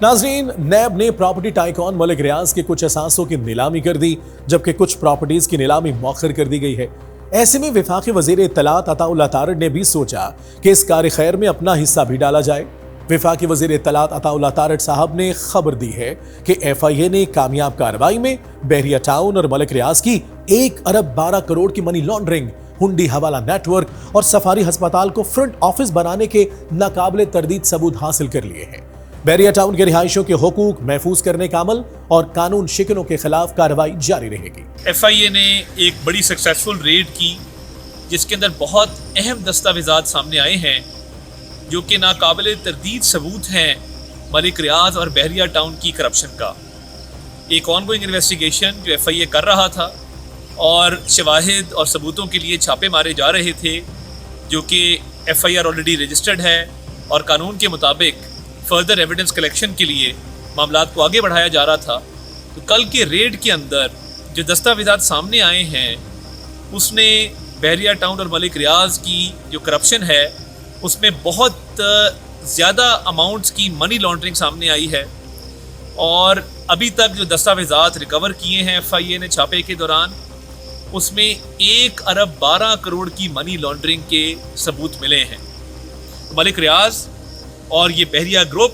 नाजरीन, नैब ने property tycoon Malik रियाज के कुछ असासों की नीलामी कर दी, जबकि कुछ प्रॉपर्टीज की नीलामी मौखर कर दी गई है। ऐसे में वफाकी वजीर इत्तलात अताउल्लाह तारड़ ने भी सोचा कि इस कार खैर में अपना हिस्सा भी डाला जाए। वफाकी वजीर इत्तलात अताउल्लाह तारड़ साहब ने खबर दी है कि FIA ने कामयाब कार्रवाई में बहरिया टाउन और मलिक रियाज की 1 अरब 12 करोड़ की मनी लॉन्ड्रिंग, हुंडी हवाला नेटवर्क और सफारी अस्पताल को फ्रंट ऑफिस बनाने के नाकाबिले तरदीद सबूत हासिल कर लिए हैं। बहरिया टाउन के रिहायशियों के हुकूक महफूज करने का अमल और कानून शिकनों के खिलाफ कार्रवाई जारी रहेगी। FIA ने एक बड़ी सक्सेसफुल रेड की, जिसके अंदर बहुत अहम दस्तावेजात सामने आए हैं जो कि नाकाबिले तरदीद सबूत हैं मलिक रियाज और बहरिया टाउन की करप्शन का। एक ऑनगोइंग इन्वेस्टिगेशन जो FIA कर रहा था और शवाहिद और सबूतों के लिए छापे मारे जा रहे थे, जो कि FIR ऑलरेडी रजिस्टर्ड है और कानून के मुताबिक फर्दर एविडेंस कलेक्शन के लिए मामलात को आगे बढ़ाया जा रहा था। तो कल के रेड के अंदर जो दस्तावेजात सामने आए हैं उसने बहरिया टाउन और मलिक रियाज की जो करप्शन है उसमें बहुत ज़्यादा अमाउंट्स की मनी लॉन्ड्रिंग सामने आई है। और अभी तक जो दस्तावेजात रिकवर किए हैं FIA ने छापे के दौरान, उसमें 1 अरब 12 करोड़ की मनी लॉन्ड्रिंग के सबूत मिले हैं। मलिक रियाज और ये बहरिया ग्रुप,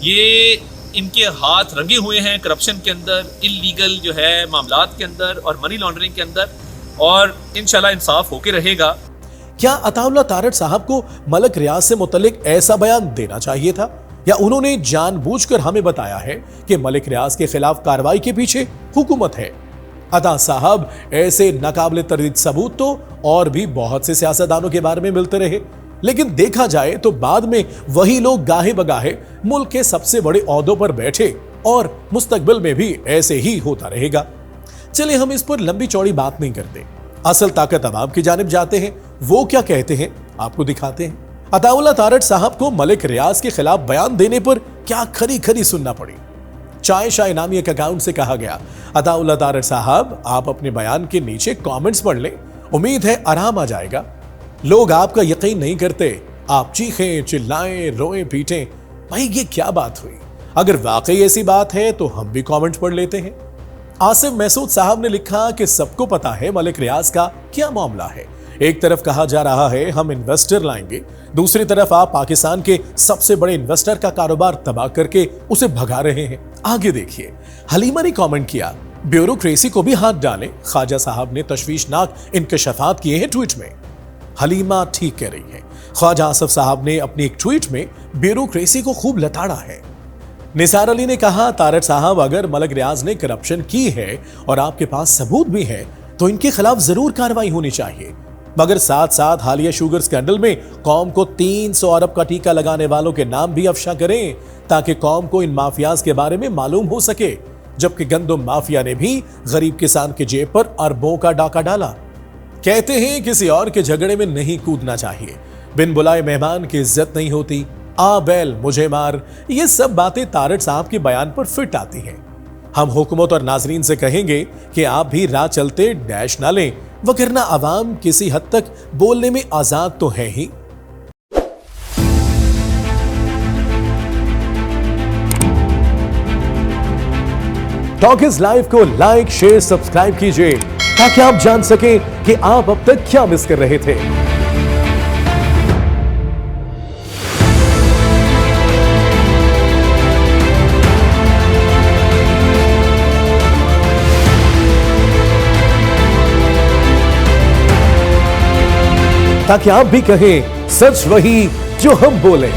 ये इनके हाथ रंगे हुए हैं करप्शन के अंदर, इल्लीगल जो है मामलात के अंदर और मनी लॉन्ड्रिंग के अंदर, और इंशाल्लाह इंसाफ होके रहेगा। क्या अताउल्लाह तारड़ साहब को मलिक रियाज से मुतल्लिक ऐसा बयान देना चाहिए था, या उन्होंने जानबूझकर हमें बताया है कि मलिक रियाज के खिलाफ कार्रवाई के पीछे हुकूमत है? अता साहब, ऐसे नाकाबिले तरदीद सबूत तो और भी बहुत से सियासतदानों के बारे में मिलते रहे, लेकिन देखा जाए तो बाद में वही लोग गाहे बगाहे मुल्क के सबसे बड़े ओहदों पर बैठे, और मुस्तकबिल में भी ऐसे ही होता रहेगा। चलिए हम इस पर लंबी चौड़ी बात नहीं करते, असल ताकत अवाम की जानिब जाते हैं। वो क्या कहते हैं आपको दिखाते हैं। अताउल्लाह तारड़ साहब को मलिक रियाज के खिलाफ बयान देने पर क्या खरी खरी सुनना पड़ी। चाय शाय नामी एक अकाउंट से कहा गया, अताउल्लाह तारड़ साहब, आप अपने बयान के नीचे कमेंट्स पढ़ लें, उम्मीद है आराम आ जाएगा। लोग आपका यकीन नहीं करते, आप चीखें चिल्लाएं रोएं पीटें, भाई ये क्या बात हुई? अगर वाकई ऐसी बात है तो हम भी कमेंट पढ़ लेते हैं। आसिफ महसूद साहब ने लिखा कि सबको पता है मलिक रियाज का क्या मामला है। एक तरफ कहा जा रहा है हम इन्वेस्टर लाएंगे, दूसरी तरफ आप पाकिस्तान के सबसे बड़े इन्वेस्टर का कारोबार तबाह करके उसे भगा रहे हैं। आगे देखिए, हलीमा ने कमेंट किया, ब्यूरोक्रेसी को भी हाथ डालें। ख्वाजा साहब ने तशवीशनाक इंकशाफात किए हैं ट्वीट में। हलीमा ठीक कह रही है। ख्वाजा आसिफ साहब ने अपनी एक ट्वीट में ब्यूरोक्रेसी को खूब लताड़ा है। निसार अली ने कहा, तारड़ साहब, अगर मलिक रियाज ने करप्शन की है और आपके पास सबूत भी है तो इनके खिलाफ जरूर कार्रवाई होनी चाहिए, मगर साथ साथ हालिया शुगर स्कैंडल में कौम को 300 अरब का टीका लगाने वालों के नाम भी अफशा करें, ताकि कौम को इन माफियाज के बारे में मालूम हो सके। जबकि गंदम माफिया ने भी गरीब किसान के जेब पर अरबों का डाका डाला। कहते हैं किसी और के झगड़े में नहीं कूदना चाहिए, बिन बुलाए मेहमान की इज्जत नहीं होती, आ बैल मुझे मार, ये सब बातें तारड़ साहब के बयान पर फिट आती हैं। हम हुकूमत और नाजरीन से कहेंगे कि आप भी राह चलते डैश ना लें, वगरना आवाम किसी हद तक बोलने में आजाद तो है ही। टॉकीज लाइव को लाइक शेयर सब्सक्राइब कीजिए, ताकि आप जान सकें कि आप अब तक क्या मिस कर रहे थे। ताकि आप भी कहें सच वही जो हम बोले।